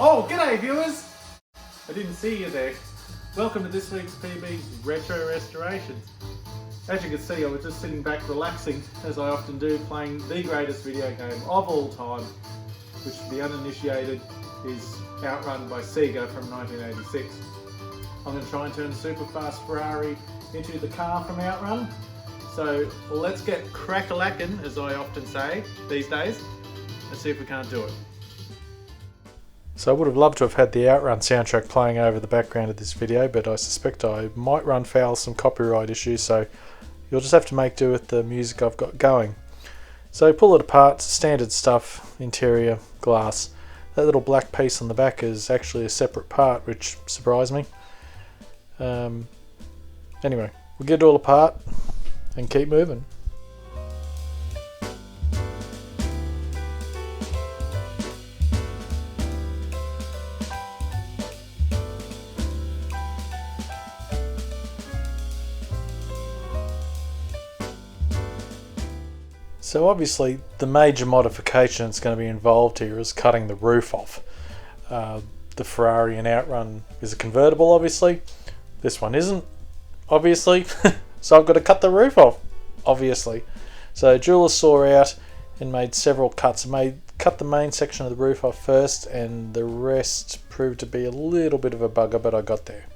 Oh, g'day viewers! I didn't see you there. Welcome to this week's PB's Retro Restorations. As you can see, I was just sitting back relaxing, as I often do, playing the greatest video game of all time, which to the uninitiated is Out Run by Sega from 1986. I'm going to try and turn the Superfast Ferrari into the car from Out Run. So let's get crack-a-lackin', as I often say these days, and see if we can't do it. So I would have loved to have had the Out Run soundtrack playing over the background of this video, but I suspect I might run foul of some copyright issues, so you'll just have to make do with the music I've got going. So pull it apart, standard stuff, interior, glass. That little black piece on the back is actually a separate part, which surprised me. Anyway, we'll get it all apart and keep moving. So obviously the major modification that's going to be involved here is cutting the roof off. The Ferrari and Out Run is a convertible, obviously. This one isn't, obviously. So I've got to cut the roof off, obviously. So jeweler saw out and made several cuts. Cut the main section of the roof off first, and the rest proved to be a little bit of a bugger, but I got there.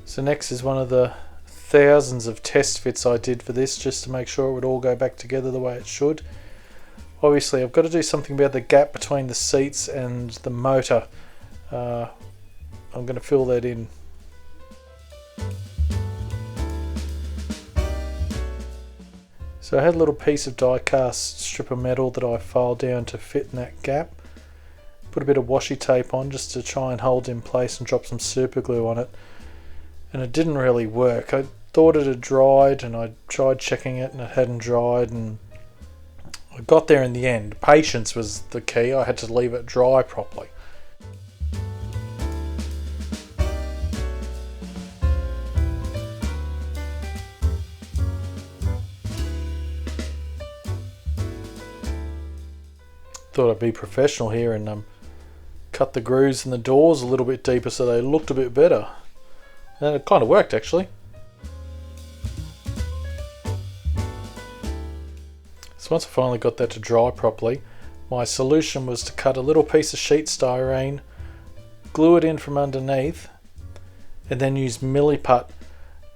So next is one of the thousands of test fits I did for this, just to make sure it would all go back together the way it should. Obviously I've got to do something about the gap between the seats and the motor. I'm going to fill that in. So I had a little piece of die cast strip of metal that I filed down to fit in that gap. Put a bit of washi tape on just to try and hold it in place and drop some super glue on it. And it didn't really work. I thought it had dried, and I tried checking it and it hadn't dried, and I got there in the end. Patience was the key. I had to leave it dry properly. Thought I'd be professional here and cut the grooves in the doors a little bit deeper so they looked a bit better. And it kind of worked, actually. So once I finally got that to dry properly, my solution was to cut a little piece of sheet styrene, glue it in from underneath, and then use milliput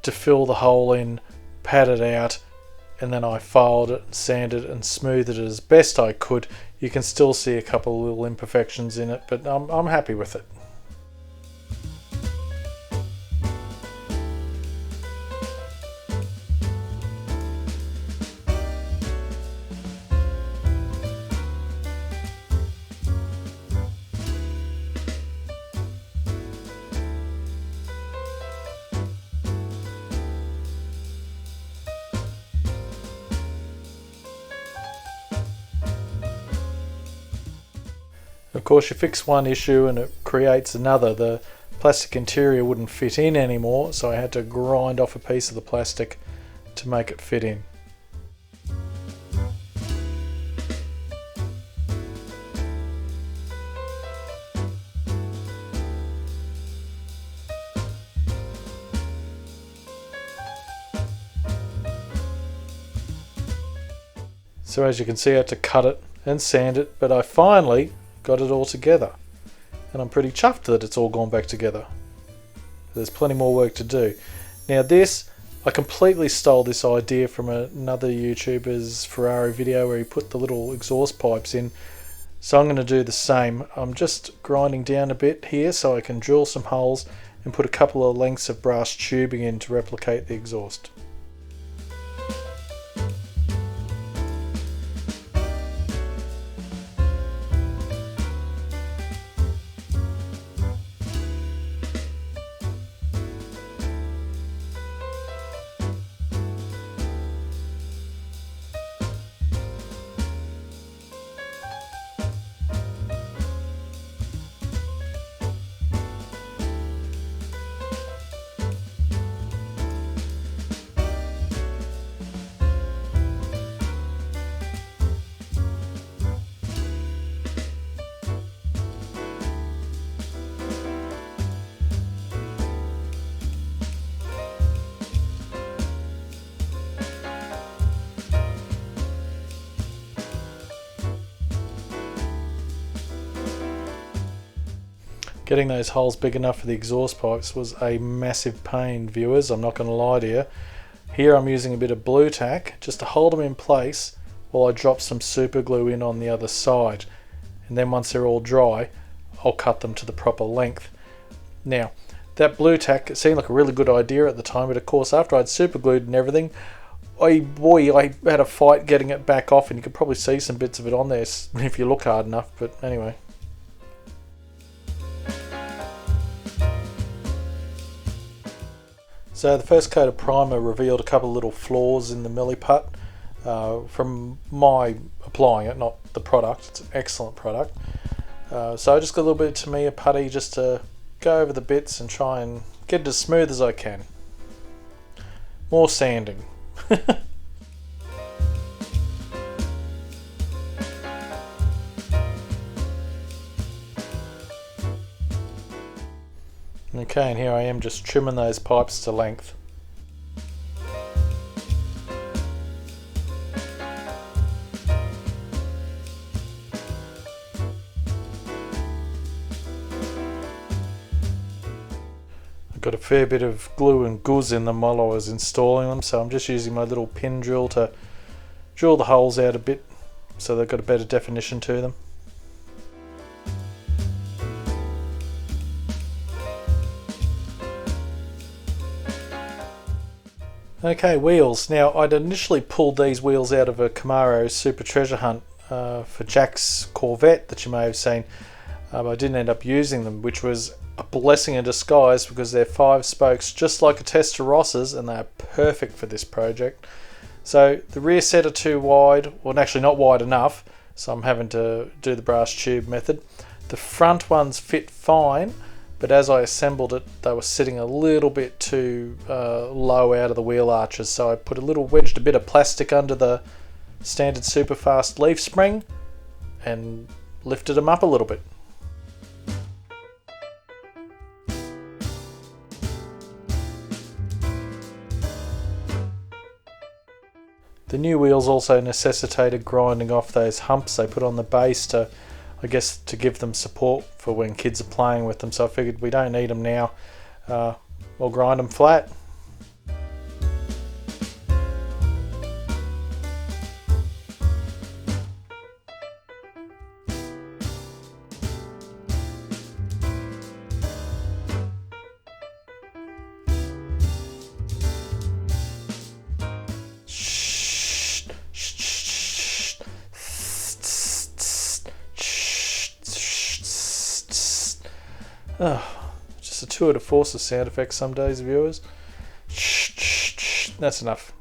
to fill the hole in, pat it out, and then I filed it, sanded it, and smoothed it as best I could. You can still see a couple of little imperfections in it, but I'm happy with it. Of course, you fix one issue and it creates another. The plastic interior wouldn't fit in anymore, so I had to grind off a piece of the plastic to make it fit in. So as you can see, I had to cut it and sand it, but I finally got it all together, and I'm pretty chuffed that it's all gone back together. There's plenty more work to do. Now this, I completely stole this idea from another YouTuber's Ferrari video where he put the little exhaust pipes in, so I'm going to do the same. I'm just grinding down a bit here so I can drill some holes and put a couple of lengths of brass tubing in to replicate the exhaust. Getting those holes big enough for the exhaust pipes was a massive pain, viewers, I'm not going to lie to you. Here I'm using a bit of blue tack just to hold them in place while I drop some super glue in on the other side. And then once they're all dry, I'll cut them to the proper length. Now, that blue tack seemed like a really good idea at the time, but of course after I'd super glued and everything, I had a fight getting it back off, and you could probably see some bits of it on there if you look hard enough, but anyway. So the first coat of primer revealed a couple of little flaws in the milliput from my applying it, not the product. It's an excellent product. So I just got a little bit of Tamiya putty just to go over the bits and try and get it as smooth as I can. More sanding. Okay, and here I am just trimming those pipes to length. I've got a fair bit of glue and gauze in them while I was installing them, so I'm just using my little pin drill to drill the holes out a bit so they've got a better definition to them. Okay, wheels. Now I'd initially pulled these wheels out of a Camaro Super Treasure Hunt for Jack's Corvette that you may have seen, but I didn't end up using them, which was a blessing in disguise because they're 5 spokes just like a Testarossa's, and they're perfect for this project. So the rear set are too wide, well actually not wide enough, so I'm having to do the brass tube method. The front ones fit fine, but as I assembled it, they were sitting a little bit too low out of the wheel arches, so I wedged a bit of plastic under the standard Superfast leaf spring and lifted them up a little bit. The new wheels also necessitated grinding off those humps they put on the base to, I guess, to give them support for when kids are playing with them, so I figured we don't need them now, we'll grind them flat. Just a tour de force of sound effects some days, viewers. That's enough.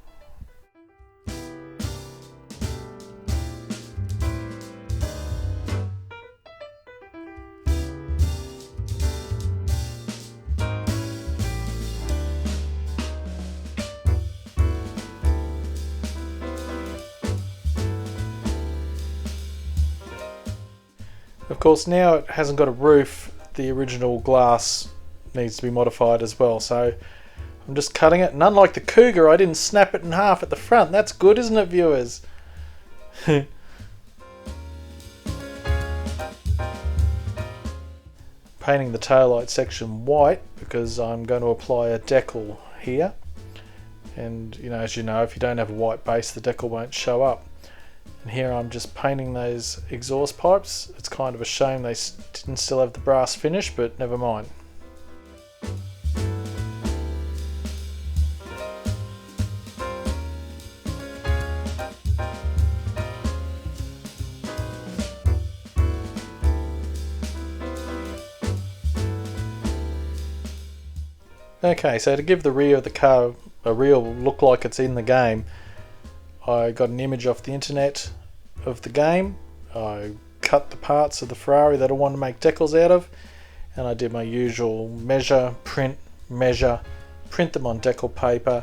Of course, now it hasn't got a roof, the original glass needs to be modified as well, so I'm just cutting it, and unlike the Cougar, I didn't snap it in half at the front. That's good, isn't it, viewers? Painting the taillight section white because I'm going to apply a decal here, and as you know, if you don't have a white base, the decal won't show up. And here I'm just painting those exhaust pipes. It's kind of a shame they didn't still have the brass finish, but never mind. Okay, so to give the rear of the car a real look like it's in the game, I got an image off the internet of the game. I cut the parts of the Ferrari that I wanted to make decals out of, and I did my usual measure, print them on decal paper,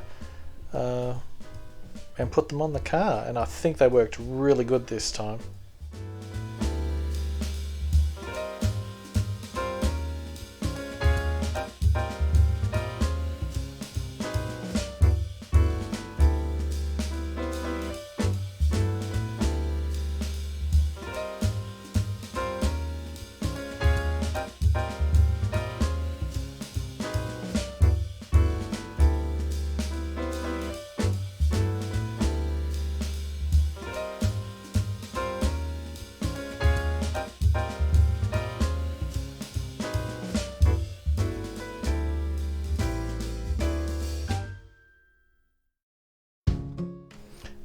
and put them on the car, and I think they worked really good this time.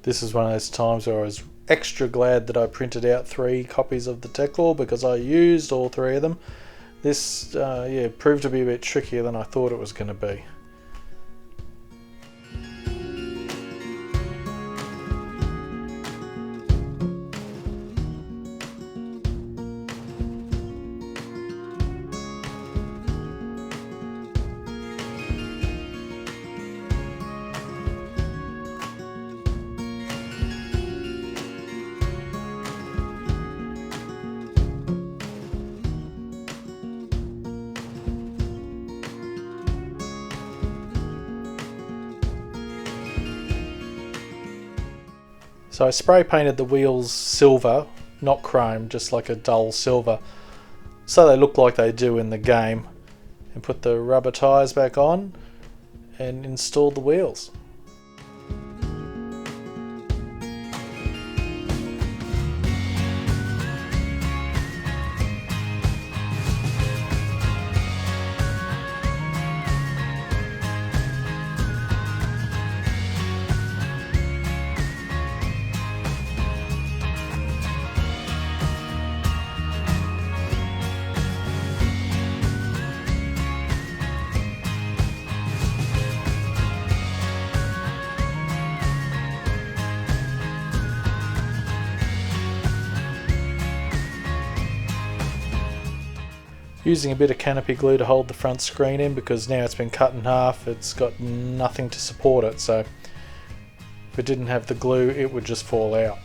This is one of those times where I was extra glad that I printed out 3 copies of the decal because I used all 3 of them. This proved to be a bit trickier than I thought it was going to be. So I spray painted the wheels silver, not chrome, just like a dull silver, so they look like they do in the game, and put the rubber tyres back on and installed the wheels. Using a bit of canopy glue to hold the front screen in, because now it's been cut in half, it's got nothing to support it, so if it didn't have the glue it would just fall out.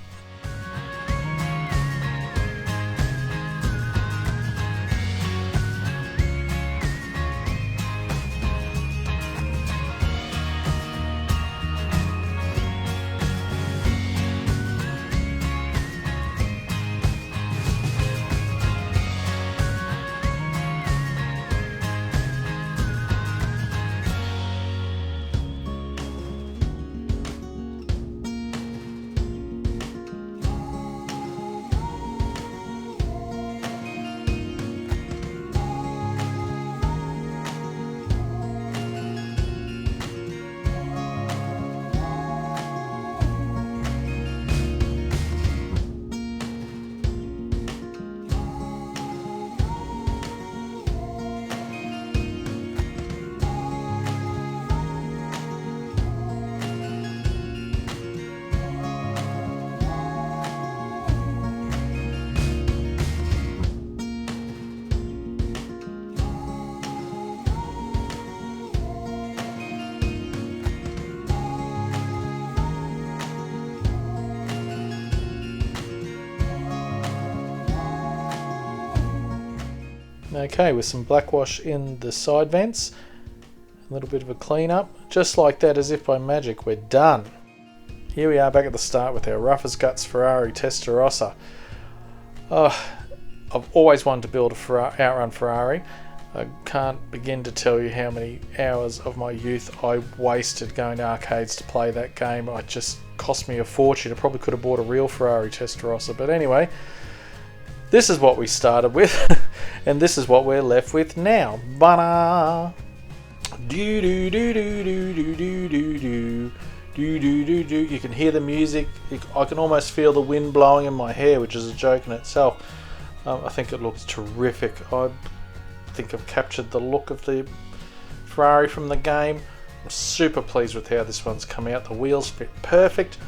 Okay, with some black wash in the side vents, a little bit of a clean up, just like that, as if by magic, we're done. Here we are back at the start with our rough as guts Ferrari Testarossa. I've always wanted to build a outrun Ferrari. I can't begin to tell you how many hours of my youth I wasted going to arcades to play that game. It just cost me a fortune. I probably could have bought a real Ferrari Testarossa, but anyway, this is what we started with, and this is what we're left with now. Ba-da! Do do do do do do do do do do do do do. You can hear the music. I can almost feel the wind blowing in my hair, which is a joke in itself. I think it looks terrific. I think I've captured the look of the Ferrari from the game. I'm super pleased with how this one's come out. The wheels fit perfect.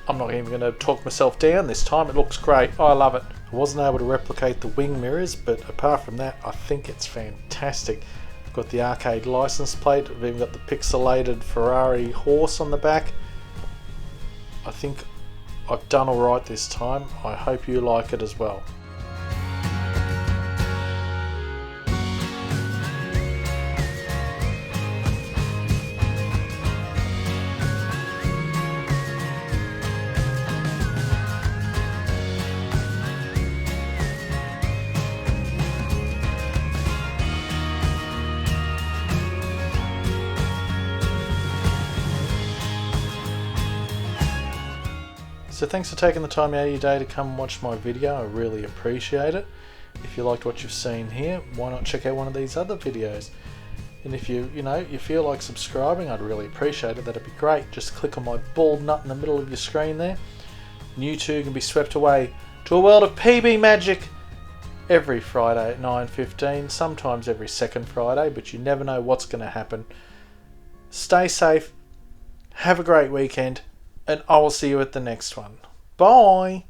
I'm not even going to talk myself down this time. It looks great. I love it. I wasn't able to replicate the wing mirrors, but apart from that, I think it's fantastic. I've got the arcade license plate. I've even got the pixelated Ferrari horse on the back. I think I've done alright this time. I hope you like it as well. So thanks for taking the time out of your day to come watch my video. I really appreciate it. If you liked what you've seen here, why not check out one of these other videos? And if you feel like subscribing, I'd really appreciate it. That'd be great. Just click on my bald nut in the middle of your screen there. And you too can be swept away to a world of PB magic every Friday at 9:15, sometimes every second Friday, but you never know what's going to happen. Stay safe, have a great weekend, and I will see you at the next one. Bye!